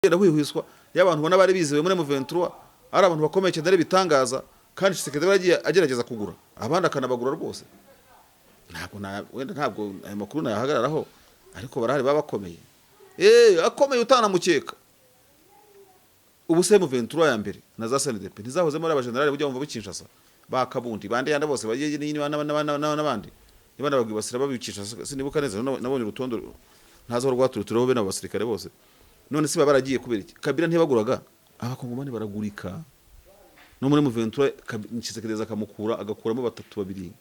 hwihwiswa y'abantu bona bari biziwe muri M23 ari abantu bakomeye cyane ari bitangaza kandi Tshisekedi baragiye agerageza kugura abandi akanabagura rwose wenda ntabwo ayo makuru nayahagararaho ariko barahari babakomeye akomeye utanamukeka ubu se M23 ya mbere na za SNDP ntizahoze muri abajenerali bujya bumva bikinshasa bakabundi bande yanda bose bagiye n'abandi niba nabagwibasira babicisha sinibuka neza nabonye urutondo ntazo rwaturutureho be n'abasirikare bose none se baragiye kubera iki Kabila ntibaguraga abakongomani baragurika no muri M23 Tshisekedi akamukura agakuramo batatu babiri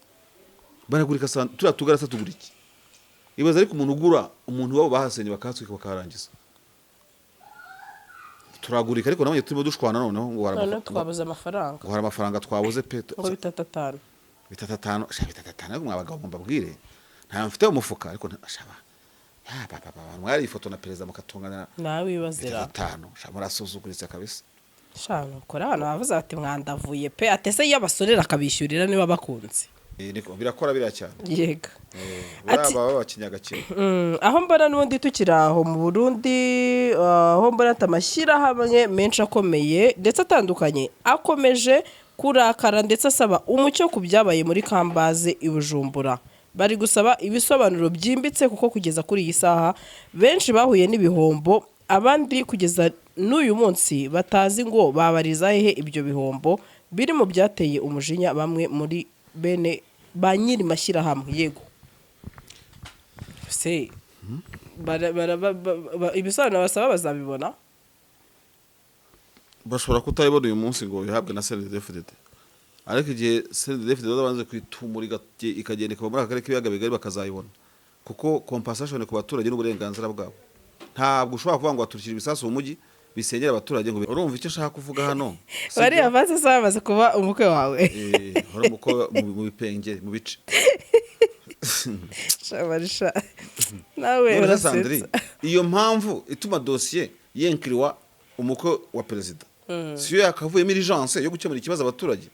baragurika sana turatugara satugura iki ibaza ariko umuntu ugura umuntu wabo bahasenye bakatswika bakarangiza turagurika ariko nabonye turimo dushwana noneho ngo barabona twabuze amafaranga ngo amafaranga twabuze pe ngo bitatanu ariko mwabagabo mbabwire nta mfite umufuka ariko ashaba papa mwari ifoto na perezida mukatungana nawe ibazira 5 shamurasuzuguritse kabisa shano kora hano bavuze ati mwandavuye pe atese yabasorera akabishyurira niba bakunze niko birakora bira cyane yega ati baba bakinyaga cyane aho mbona n'undi tukiraho mu Burundi aho mbona tamashyira hamwe menshi akomeye ndetse atandukanye akomeje kurakara ndetse asaba umucyo ku byabaye muri Kambaze ibujumbura bari gusaba ibisobanuro byimbitse kuko kugeza kuri iyi saha benshi bahuye n'ibihombo abandi kugeza n'uyu munsi batazi ngo babariza hehe ibyo bihombo biri mu byateye umujinya bamwe muri bene ba nyiri mashyira hamwe yego se ibisobanuro basaba bazabibona bashobora kutabibona uyu munsi ngo bihabwe na CNDD-FDD ariko igihe CNDD-FDD babanze kwitumura ikagenda ikaba muri akarere k'ibiyaga bigari bakazayibona kuko compensation ku baturage n'uburenganzira bwabo ntabwo ushobora kuvuga ngo aturikira ibisasu mu mujyi bisenyera abaturage ngo urumva icyo shaka kuvuga hano bari avaze sabaze kuba umukwe wawe hora muko mu bipenge mu bice shabarisha nawe urasetsa iyo mpamvu ituma dossier yenkiriwa umukwe wa president siyo yakavuyemo urgence yo gukemura ikibazo abaturage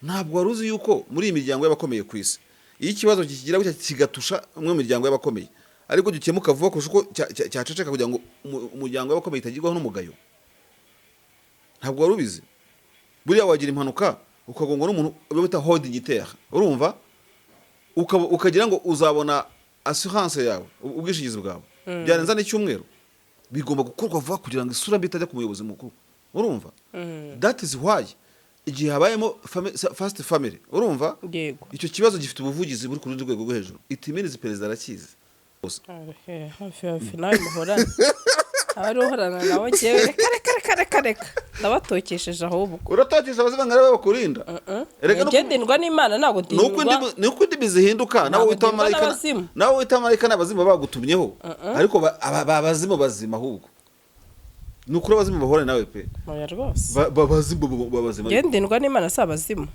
ntabwo waruzi yuko muri imiryango y'abakomeye ku isi iyo ikibazo kigira gutya kigatusha umwe mu miryango y'abakomeye ariko gikemuka vuba kuko cyaceceka kugira ngo umuryango w'abakomeye itagirwaho n'umugayo ntabwo warubizi buriya wagira impanuka ukagongwa n'umuntu bita haut dignitaire urumva ukagira ngo uzabona assurance yawe ubwishingizi bwawe byarenza n'icyumweru bigomba gukorwa vuba kugira ngo isura mbi itajya ku muyobozi mukuru urumva that is why igihe habayemo first family urumva icyo kibazo gifite ubuvugizi buri ku rundi rwego rwo hejuru itiminizi perezida arakizi hafi nawe muhorana abari uhorana nawe ngewe reka ndabatokesheje ahubwo uratokesha abazima nk'aba bakurinda ngendendwa n'Imana ntabwo ndindwa nuko indimi zihinduka nawe wita marayika n'abazima bagutumyeho ariko abazima bazima ahubwo nukuri abazima bahorana nawe pe oya rwose babazima ngendendwa n'Imana si abazima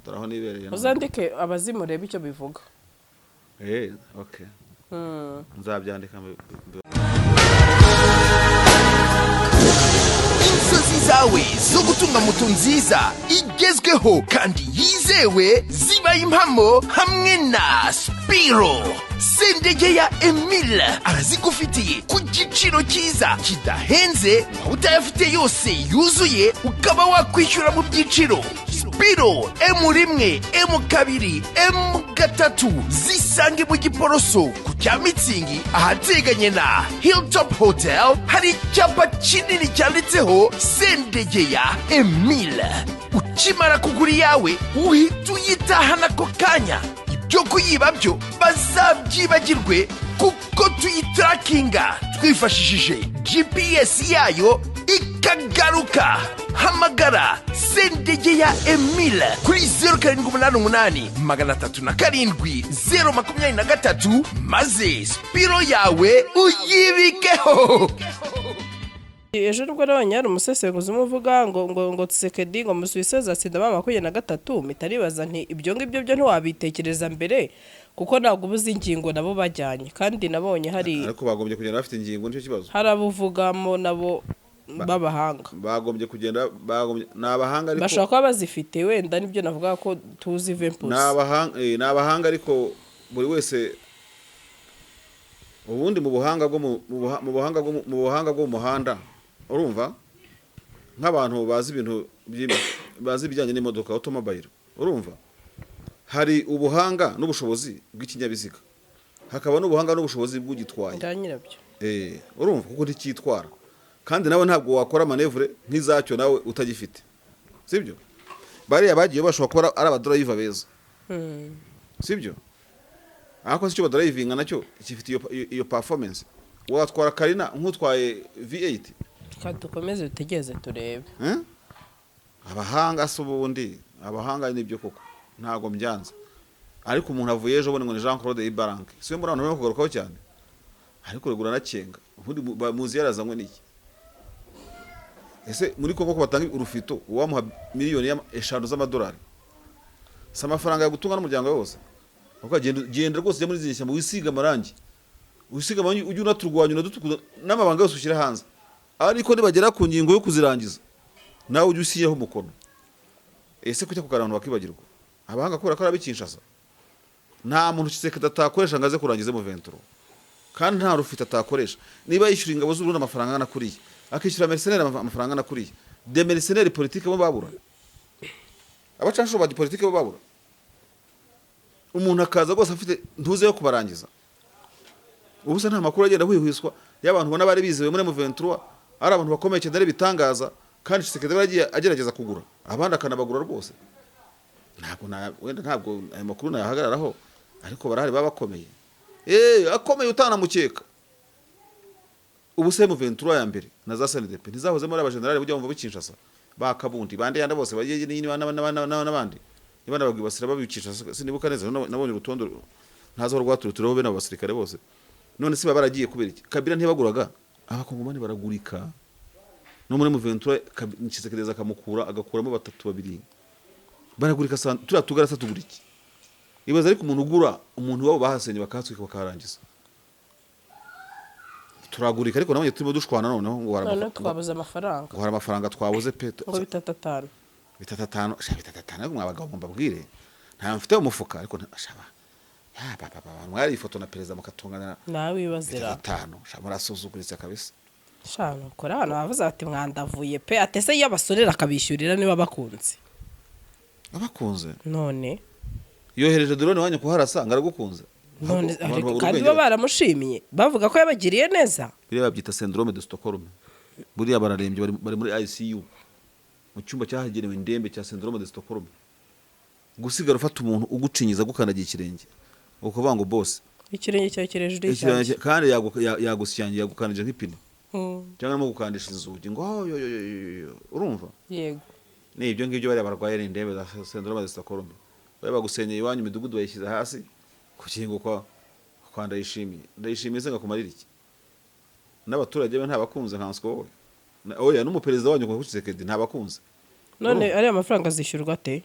turaho nibereye uzandike abazima urebe icyo bivuga okay nzabyandika inzozi zawe zo gutunga moto nziza igezweho kandi yizewe zibaye impamo hamwe na Spiro Sendegeya Emile arazigufitiye ku giciro cyiza kidahenze utayafite yose yuzuye ukaba wakwishyura mu byiciro Spiro M1 M2 M3 zisange mu Giporoso ku Cyamitsingi ahateganye na Hilltop Hotel hari icyapa kinini cyanditseho Sendegeya Emile ukimara kugura yawe uhita uyitahana ako kanya ibyo kuyiba byo bazabyibagirwe kuko tuyitrakinga twifashishije GPS yayo ikagaruka hamagara Sendegeya Emile kuri 0788 307 maze Spiro yawe uyibikeho. ejo nubwo nabonye hari umusesenguzi umuvuga ngo Tshisekedi ngo musubize atsinda ba 23 mitaribaza nti ibyo ngibyo byo ntiwabitekereza mbere kuko ntabwo ubuze ingingo nabo bajyanye kandi nabonye hari ariko bagombye kugenda bafite ingingo nicyo kibazo hari abuvugamo nabo babahanga bagombye kugenda nabahanga ariko bashaka kuba bazifite wenda nibyo navuga ko tuzi Vempus nabahanga ariko buri wese ubundi mu buhanga bwo mu buhanga bwo mu muhanda urumva nk'abantu bazi ibintu bazi ibijyanye n'imodoka automobile urumva hari ubuhanga n'ubushobozi bw'ikinyabiziga hakaba n'ubuhanga n'ubushobozi bw'ugitwaye nyirabyo urumva kuko ntikitwara kandi nawe ntabwo wakora manevure nk'izacyo nawe utagifite sibyo bariya bagiye bashobora kuba ari abadriver beza sibyo ariko si cyo badrivinga nacyo gifite iyo performance watwara Karina nk'utwaye V8 dukomeze dutegereze turebe abahanga se ubundi abahanga nibyo koko ntago mbyanze ariko umuntu avuye ejo bone ngo ni Jean Claude Ibaranke siyo muri abantu kugarukaho cyane ariko regura nacenga ubundi muzi yarazanywe n'iki ese muri Kongo ko batanga urufito uwamuha miliyoni eshanu z'amadolari sa amafaranga yo gutunga n'umuryango wose uko genda rwose jya muri zishyamba wisiga amarangi ujye unaturwanya unadutukuza n'amabanga yose ushyira hanze ariko nibagera ku ngingo yo kuzirangiza nawe ujye usiyeho umukono ese kucya kugara abantu bakibagirwa abahanga kubera ko arabikinshasa nta muntu Tshisekedi atakoresha ngaze kurangiza mu 23 kandi nta rufite atakoresha niba yishyura ingabo z'Uburundi amafaranga angana kuriye akishyura mercenaire amafaranga angana kuriye de mercenaire politique bo babura abacansho ba politique bo babura umuntu akaza rwose afite ntuze yo kubarangiza ubusa nta makuru agenda hwihwiswa y'abantu bona bari bizewe muri mu 23 ari abantu bakomeye cyane bitangaza kandi Tshisekedi baragiye agerageza kugura abandi akanabagura rwose wenda ntabwo ayo makuru nayahagararaho ariko barahari babakomeye akomeye utanamukeka ubuse mu 23 ya mbere na za SNDP ntizahoze muri abagenerali bujya bumva bikinshasa bakabundi bande yanda bose bagiye n'abandi ibana bagwibasira babikinshasa sinibuka neza nabonye urutondo ntazo rwaturutureho be n'abasirikare bose none siba baragiye kubera iki Kabila ntibaguraga abakongomani baragurika no muri mu 23 Tshisekedi akamukura agakuramo batatu babiri baragurika turiya tugarasa tuguriki ibaza ariko umuntu ugura umuntu wabo bahasenye bakahatswika bakarangiza turagurika ariko nabonye turimo dushwana noneho ngo twabuze amafaranga ngo amafaranga twabuze pe ngo bitatanu ariko mwabagabo mbabwire nta mfite umufuka ariko ashaba papa mwari ifoto na perezida mukatungana nawe wibazira 5 murasuzuguritse kabisa shano kora hano bavuze ati mwandavuye pe atese y'abasorera akabishyurira niba bakunze none yohereje drone wanyu kuharasanga aragukunze none kandi baramushimiye bavuga ko yabagiriye neza biriya babyita syndrome de Stockholm buriya bararembye bari muri ICU mu cyumba cyahagenewe indembe cya syndrome de Stockholm gusigara ufata umuntu ugucinyiza gukandagiye ikirenge ukuvuga ngo boss ikirenge cyawe kirejuru y'icyanjye kandi yagusyangiye yagukanije nk'ipine cyangwa no gukandisha inzugi ngo urumva yego ni ibyo ngibyo bari abarwaye n'indembe za syndrome de Stockholm bari bagusenyeye iwanyu imidugudu bayishyize hasi kukingo kwa ndayishimiye se ngakumarira iki n'abaturage be ntabakunze nkanswe wowe oya n'umuperezida wanyu kwa Tshisekedi ntabakunze none ari amafaranga zishyurwa te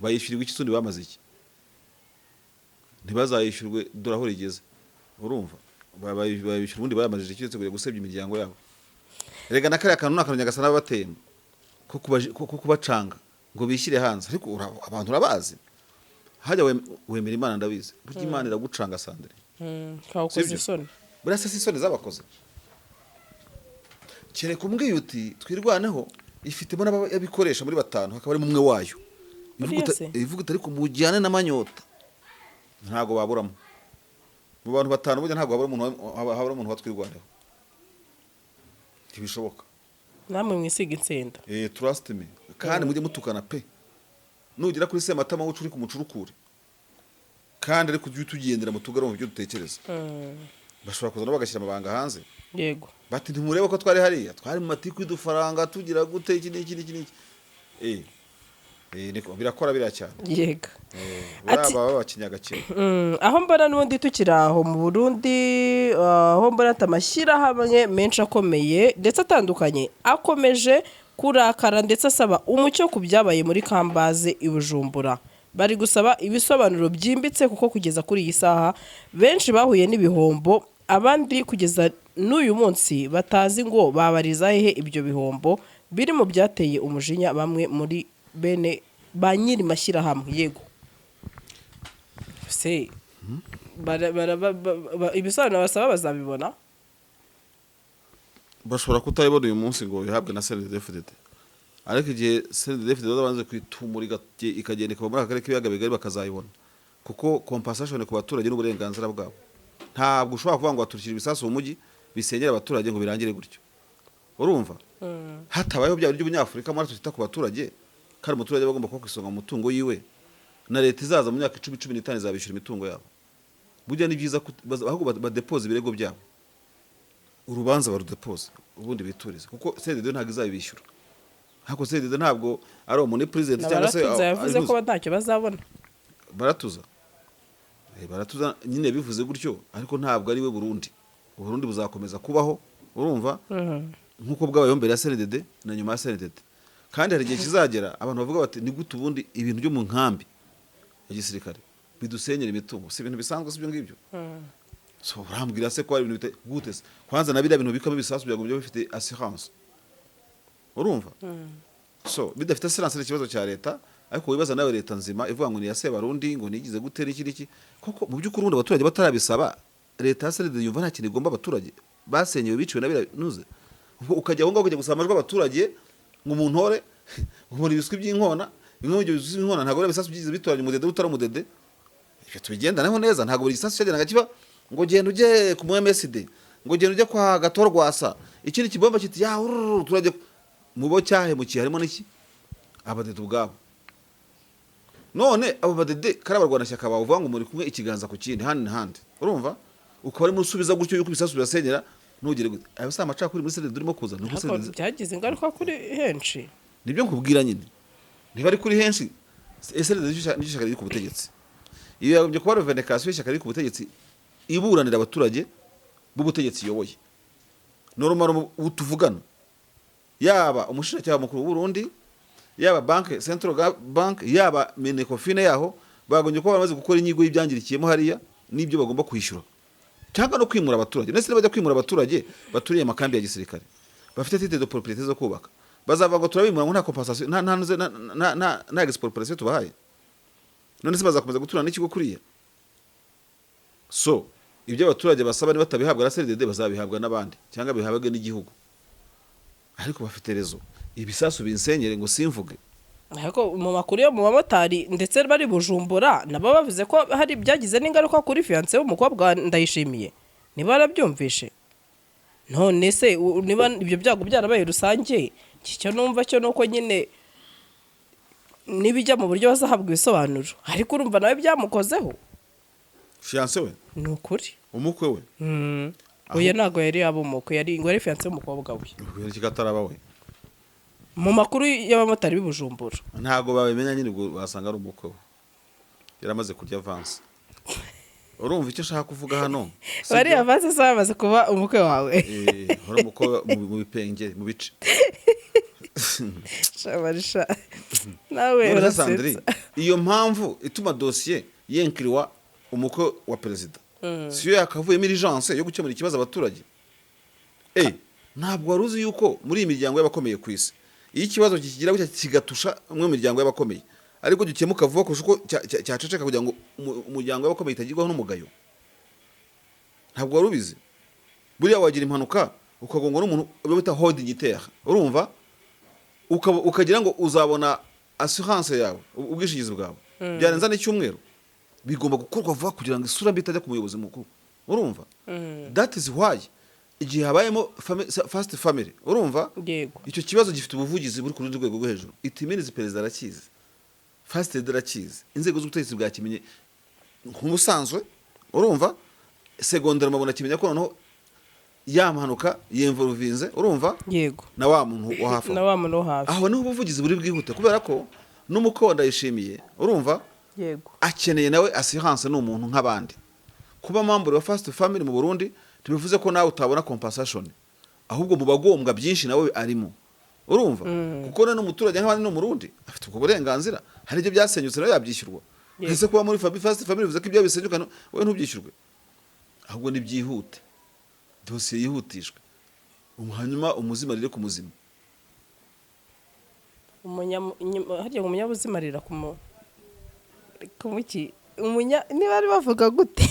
bayishyurirwa iki sundi bamaze iki ntibazayishyurwe dore aho rigeze urumva bayishyura ubundi bayamajije ikiretse kujya gusebya imiryango yabo rega na kariya kantu n'akantu nyagasana batema ko kubacanga ngo bishyire hanze ariko abantu urabazi hajya wemera Imana ndabizi burya Imana iragucanga Sandrine kakoze isoni burasa isoni zabakoze kere kumbwiye uti twirwaneho ifitemo n'ababikoresha muri 5 hakaba ari mumwe wayo ivuga ariko mujyane n'amanyota ntago baburamo mu bantu 5 burya ntago habura umuntu watwirwaneho ntibishoboka namwe mwisiga insenda trust me kandi mujye mutukana pe nugira kuri Sematama wucuri ku mucurukure kandi ariko ujye tugendera mu tugaro mu byo dutekereza bashobora kuzana bagashyira amabanga hanze yego bati ntimurebe ko twari hariya twari mu matiku y'udufaranga tugira gute iki n'iki niko birakora biriya cyane yego baba bakinyagakira aho mbona n'ubundi tukiraho mu Burundi aho mbona amashyirahamwe menshi akomeye ndetse atandukanye akomeje kurakara ndetse asaba umucyo ku byabaye muri Kambaze i Bujumbura bari gusaba ibisobanuro byimbitse kuko kugeza kuri iyi saha benshi bahuye n'ibihombo abandi kugeza n'uyu munsi batazi ngo babariza hehe ibyo bihombo biri mu byateye umujinya bamwe muri bene ba nyiri mashyirahamwe yego se ibisobanuro basaba bazabibona. bashobora kutabibona uyu munsi ngo bihabwe na CNDD-FDD, ariko igihe CNDD-FDD babanze kwitumura ikagenda ikaba muri aka karere k'ibiyaga bigari bakazayibona, kuko compensation ku baturage n'uburenganzira bwabo. Ntabwo ushobora kuvuga ngo baturikira ibisasu mu mujyi bisenyera abaturage ngo birangire gutyo, urumva. Hatabayeho bya buryo by'Ubunyafurika muri tutita ku baturage, kandi umuturage bagomba kuba kwisonga mu mutungo yiwe, na leta izaza mu myaka 10-15 izabishyura imitungo yabo. Burya ni byiza ahubwo badepose ibirego byabo, urubanza barudepoze ubundi biturize, kuko CNDD ntabwo izabishyura. Hako CNDD ntabwo ari umuntu president cyangwa se yavuze ko ntacyo bazabona. Baratuza nyine bivuze gutyo, ariko ntabwo ari we Burundi buzakomeza kubaho, urumva. Nkuko bwabayeho mbere ya CNDD na nyuma ya CNDD. Kandi hari igihe kizagera abantu bavuga bati ni gute ubundi ibintu byo mu nkambi ya gisirikare bidusenyera imitungo, si ibintu bisanzwe si byo ngibyo. So urambwira se ko ari ibintu gute se? Kwanza na biriya bintu bikamo ibisasu byagombye bifite assurance, urumva. So bidafite assurance n'ikibazo cya leta, ariko wibaza nawe leta nzima ivuga ngo ni ya Sebarundi ngo nigize gutera iki koko. Mu by'ukuri ubundi abaturage batarabisaba, leta ya CNDD yumva nta kintu igomba abaturage basenyewe biciwe na biranuze. Ukajya aho ngaho kujya gusaba amajwi abaturage ngo umuntu ore ngo ibiswi by'inkona, bimwe mu byo biswi by'inkona ntabwo ari ibisasu byigize bitoranya umudede utari umudede. Ibyo tubigendanaho neza, ntabwo buri gisasu cyagenda kiba ngo genda ujye ku MSD, ngo genda ujye kwa Gatorwasa, ikindi kibomba kiti ya turajye mubo cyahemukiye harimo n'iki abadede ubwabo. None abo badede karabarwana shyaka bavuga ngo muri kumwe ikiganza ku kindi hand in hand, urumva. Ukaba ari musubiza gutyo yuko ibisasu birasenyera ntugire gute. Ayo sa amaca kuri muri CNDD durimo kuza nuko CNDD byagize ingaruka kuri henshi. Nibyo nkubwira nyine, niba ari kuri henshi CNDD n'ishyaka riri ku butegetsi, iyo yagombye kuba revendication y'ishyaka riri ku butegetsi iburanira abaturage b'ubutegetsi yoboye. Normal utuvugana yaba umushinjacyaha mukuru w'u Burundi, yaba banke Central Bank, yaba Minecofine yaho bagombye kuba bamaze gukora inyigo y'ibyangirikiyemo hariya n'ibyo bagomba kwishyura, cyangwa no kwimura abaturage. Nese bajya kwimura abaturage baturiye amakambi ya gisirikare bafite titre de propriété zo kubaka, bazava ngo turabimura ngo nta compensation nta expropriation tubahaye. None se bazakomeza guturana n'ikigo kuriya. So ibyo abaturage basaba ni batabihabwa na CNDD bazabihabwa n'abandi cyangwa bihabwe n'igihugu, ariko bafite rezo ibisasu binsenyere ngo simvuge. Ariko mu makuru yo mu bamotari ndetse bari Bujumbura nabo bavuze ko hari byagize n'ingaruka kuri fiance w'umukobwa Ndayishimiye, niba barabyumvishe. None se niba ibyo byago byarabaye rusange, cyo numva cyo nuko nyine nibijya mu buryo bazahabwa ibisobanuro, ariko urumva nawe byamukozeho. Fiance we Ni ukuri umukwe we oya ntago yari abumukwe, yari ngo ari fiance w'umukobwa we. Yari kigataraba we. Mu makuru y'abamotari b'Ibujumbura ntago babimenya nyine ubwo basanga ari umukwe we, yaramaze kurya avance. Urumva icyo shaka kuvuga hano? Bari avance bamaze kuba umukwe wawe. Hora umukwe mu bipenge mu bice. Shabarisha nawe urasetse. Iyo mpamvu ituma dossier yenkiriwa umukwe wa perezida, siyo yakavuyemo urgence yo gukemura ikibazo abaturage. Ntabwo waruzi yuko muri iyi miryango y'abakomeye ku isi iyo ikibazo kikigira gutya kigatusha umwe mu miryango y'abakomeye, ariko gikemuka vuba kurusha uko cyaceceka kugira ngo umuryango w'abakomeye itagirwaho n'umugayo. Ntabwo warubizi. Buriya wagira impanuka ukagongwa n'umuntu bita holding terre, urumva, ukagira ngo uzabona assurance yawe, ubwishingizi bwawe byarenza n'icyumweru, bigomba gukorwa vuba kugira ngo isura mbi itajya ku muyobozi mukuru, urumva. That is why igihe habayemo first family, urumva, icyo kibazo gifite ubuvugizi buri ku rundi rwego rwo hejuru. It means perezida arakizi, first lady arakizi, inzego z'ubutegetsi bwakimenye nk'umusanzwe, urumva. Secondaire mabona kimenya ko noneho yamanuka yemvuruvinze, urumva, yego, na wa muntu wo hafi, aho niho ubuvugizi buri bwihute, kubera ko n'umuko Ndayishimiye, urumva, yego, akeneye nawe assurance n'umuntu nk'abandi. Kuba membre wa first family mu Burundi tubivuze ko nawe utabona compensation, ahubwo mu bagombwa byinshi nawe arimo, urumva. Kuko none umuturage nk'abandi no mu Burundi afite ubwo burenganzira, hari ibyo byasenyutse nawe yabyishyurwa. Ese kuba muri first family bivuze ko ibyo bisenyuka wowe ntubyishyurwe, ahubwo ni byihute, dossier yihutishwe, hanyuma umuzima rire ku muzima. Harya ngo umunyabuzima rira kumuki niba ari bavuga gute?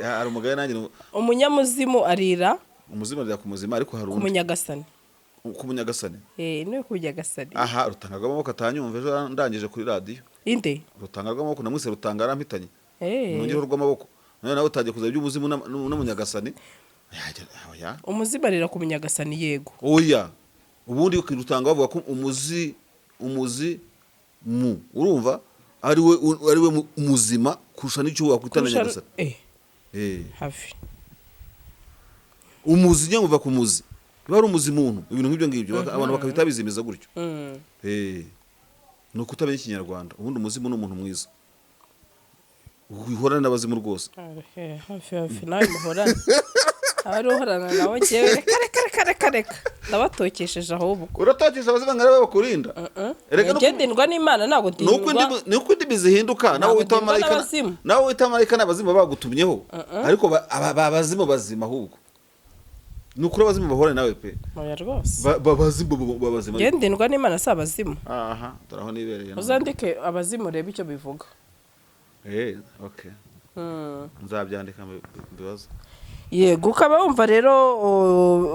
hari umugabo nanjye umunyamuzimu arira umuzima arira ku muzima ariko hari ku undi munyagasani. ku munyagasani. Niwe ku munyagasani. Aha rutanga rw'amaboko atanyumva ejo ndangije kuri radiyo. Inde? Rutanga rw'amaboko namwise rutanga arampitanye. Eh. Nongereho rw'amaboko. None nawe utagiye kuza iby'umuzimu n'umunyagasani. Oya. Umuzimu arira ku munyagasani yego. Oya. Ubundi rutanga bavuga ko umuzi mu urumva ari we umuzima kurusha n'icyo wakwitana nyagasani. Hafi. Umuzi nyine uva ku muzi. Biba ari umuzi muntu ibintu nk'ibyo ngibyo abantu bakabita bizimiza gutyo. No kutamenya ikinyarwanda ubundi umuzimu ni umuntu mwiza. Uhorana n'abazimu rwose. Hafi nawe muhorana. Abari uhorana nawe ngewe reka ndabatokesheje ahubwo. Uratokesha abazimu ngarabe bakurinda. Ngendendwa n'Imana ntabwo ndindwa. Nuko indimi zihinduka nawe wita marayika. Nawe wita marayika n'abazimu bagutumyeho. Ariko abazimu bazima ahubwo. Nukuri abazimu bahorana nawe pe. Oya rwose. Abazimu babazima. Ngendendwa n'Imana si abazimu. Aha turaho nibereye. Uzandike abazimu reba icyo bivuga. Okay. Nzabyandika mbibaza. Yego ukaba wumva rero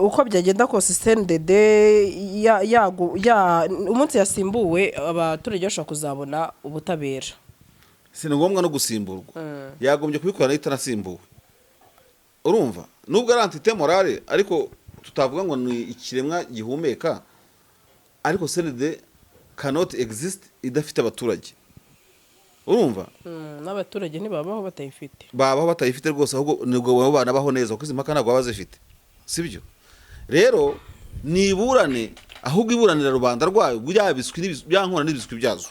uko byagenda kose CNDD umunsi yasimbuwe abaturage bashobora kuzabona ubutabera. Si ngombwa no gusimburwa. Yagombye kubikora itanasimbuwe. Urumva nubwo ari antite morale ariko tutavuga ngo ni ikiremwa gihumeka ariko CNDD cannot exist idafite abaturage. Urumva n'abaturage ntibabaho batayifite. Babaho batayifite rwose ahubwo nibwo baba banabaho neza kuko impaka ntabwo bazifite sibyo. Rero niburane ahubwo iburanira rubanda rwayo byabiswi byankora n'ibiswi byazo.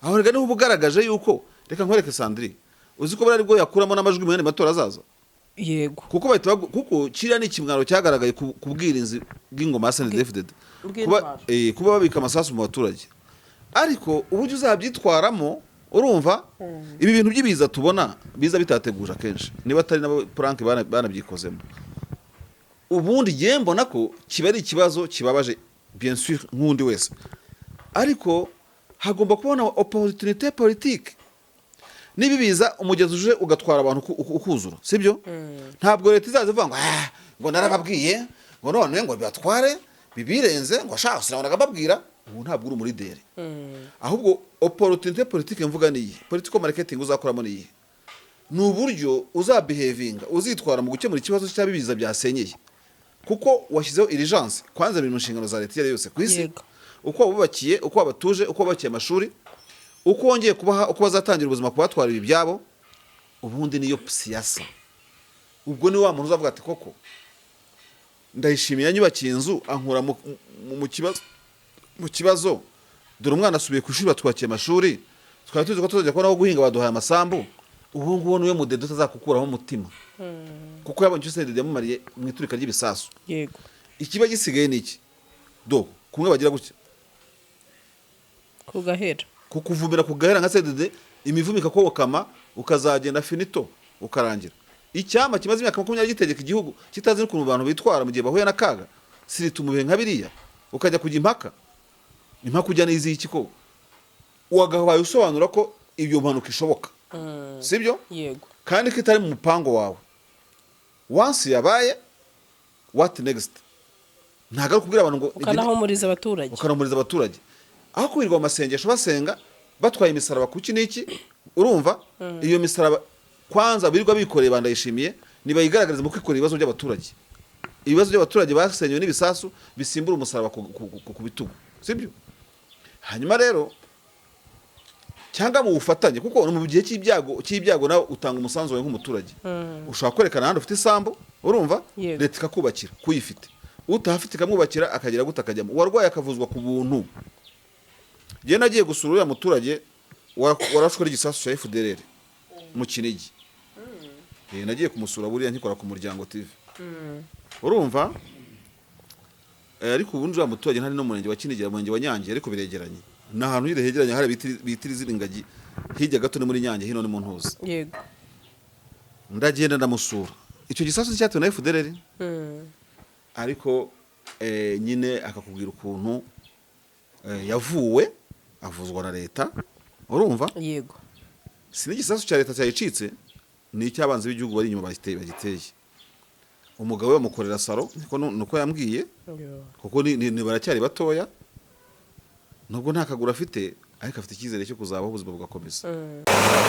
Aho rega niho bugaragaje yuko reka nkwereke Sandrine uzi ko bari bwo yakuramo n'amajwi mu matora azaza. Yego kuko kiriya ni ikimwaro cyagaragaye kubwirinzi bw'ingoma ya CNDD-FDD kuba babika amasasu mu baturage. Ariko uburyo uzabyitwaramo urumva ibi bintu by'ibiza tubona biza bitateguje akenshi niba atari nabo prank banabyikozemo. Ubundi giye mbona ko kiba ari ikibazo kibabaje bien sûr nk'undi wese ariko hagomba kubona opportunité politique. Nibi biza umugezi uje ugatwara abantu ukuzura sibyo. Ntabwo leta izaze vuga ngo narababwiye ngo none ngo bibatware bibirenze ngo shaka sinabonaga babwira ubu ntabwo uri muri dere. Ahubwo opportunité politique mvuga ni political marketing uzakoramo ni uburyo uzabehavinga uzitwara mu gukemura ikibazo cy'abibiza byasenyeye kuko washyizeho urgence kwanza mu nshingano za leta yose ku isi. Uko wabubakiye uko wabatuje uko wabakiye amashuri uko wongeye kubaha uko bazatangira ubuzima kubatwara ibi byabo ubundi niyo siyasa. Ubwo ni wa muntu uzavuga ati koko ndayishimiye nyubakiye inzu ankura mu kibazo dore umwana asubiye ku ishuri batwakiye amashuri twari tuzi ko tuzajya kubona aho guhinga baduhaye amasambu ubu ngubu niwe mudedo utazakukuraho umutima kuko yabonye icyo CNDD yamumariye mu iturika ry'ibisasu. Yego ikiba gisigaye ni iki kumwe bagira gutya kugahera kukuvumira kugahera nka CNDD imivumika ko wakama ukazagenda finito ukarangira. Icyama kimaze imyaka 20 gitegeka igihugu kitazi n'ukuntu abantu bitwara mu gihe bahuye n'akaga siritumubihe nka biriya ukajya kujya impaka ujya n'izi iki ko wagahaye usobanura ko ibyo mpanuka ishoboka sibyo. Yego kandi kitari mu mupango wawe once yabaye what next ntago kubwira abantu ngo ukanahumuriza abaturage aho kubirirwa amasengesho basenga batwaye imisaraba kuki niki urumva iyo misaraba kwanza birirwa bikoreye bandayishimiye niba yigaragariza mu kwikora ibibazo by'abaturage. Ibibazo by'abaturage basenywe n'ibisasu bisimbura umusaraba ku bitugu sibyo. Hanyuma rero cyangwa mu bufatanye kuko mu gihe cy'ibyago nawe utanga umusanzu wawe nk'umuturage. Ushobora kwerekana handi ufite isambu urumva leta ikakubakira kuyifite utahafite ikamwubakira akagira gutakajyamo uwarwaye akavuzwa ku buntu. Je nagiye gusura uriya muturage warashwe n'igisasu cya FDLR mu Kinigi. Nagiye kumusura buriya nkikora ku Muryango TV. Urumva ariko ubundi uriya muturage ntari no murenge wa Kinigi murenge wa Nyange ariko biregeranye n'ahantu hiregeranye hari bitiri z'ingagi hirya gato ni muri Nyange hino ni mu Ntuzi. Yego ndagenda ndamusura icyo gisasu cyatewe na FDLR. Ariko nyine akakubwira ukuntu yavuwe avuzwa na leta urumva. Yego si n'igisasu cya leta cyayicitse ni icyabanze b'igihugu bari inyuma bagiteye. Umugabo we bamukorera salo nuko yambwiye kuko ni baracyari batoya nubwo nta kagura afite ariko afite icyizere cyo kuzabaho ubuzima bugakomeza.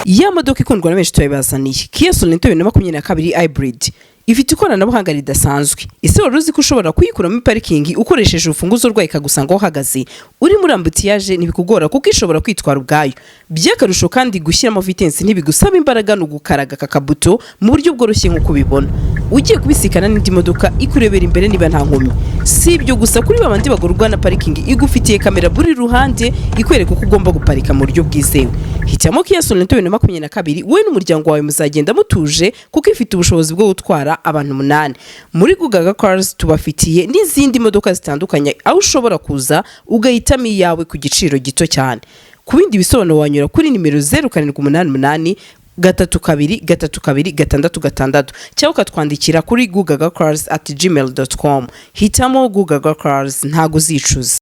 Ya modoka ikundwa na benshi tuyibazaniye Kia Sorento 2022 hybrid ifite ikoranabuhanga ridasanzwe. Ese wari uzi ko ushobora kuyikura muri parikingi ukoresheje urufunguzo rwayo ikagusanga aho uhagaze uri muri ambutiyaje ntibikugora kuko ishobora kwitwara ubwayo. By'akarusho kandi gushyiramo vitesse ntibigusaba imbaraga no gukaraga kakabuto mu buryo bworoshye nk'uko ubibona. Ugiye kubisikana n'indi modoka ikurebera imbere niba nta nkomyi. Si ibyo gusa kuri babandi bagorwa na parikingi igufitiye kamera buri ruhande ikwereka uko ugomba guparika mu buryo bwizewe. Hitamo Kia Sorento 2022 wowe n'umuryango wawe muzagenda mutuje kuko ifite ubushobozi bwo gutwara abantu 8. Muri Gugaga Cars tubafitiye n'izindi modoka zitandukanye aho ushobora kuza ugahitamo iyawe ku giciro gito cyane. Ku bindi bisobanuro wanyura kuri nimero 0788 32 cyangwa ukatwandikira kuri gugagacars@gmail.com. Hitamo Gugaga Cars ntago zicuza.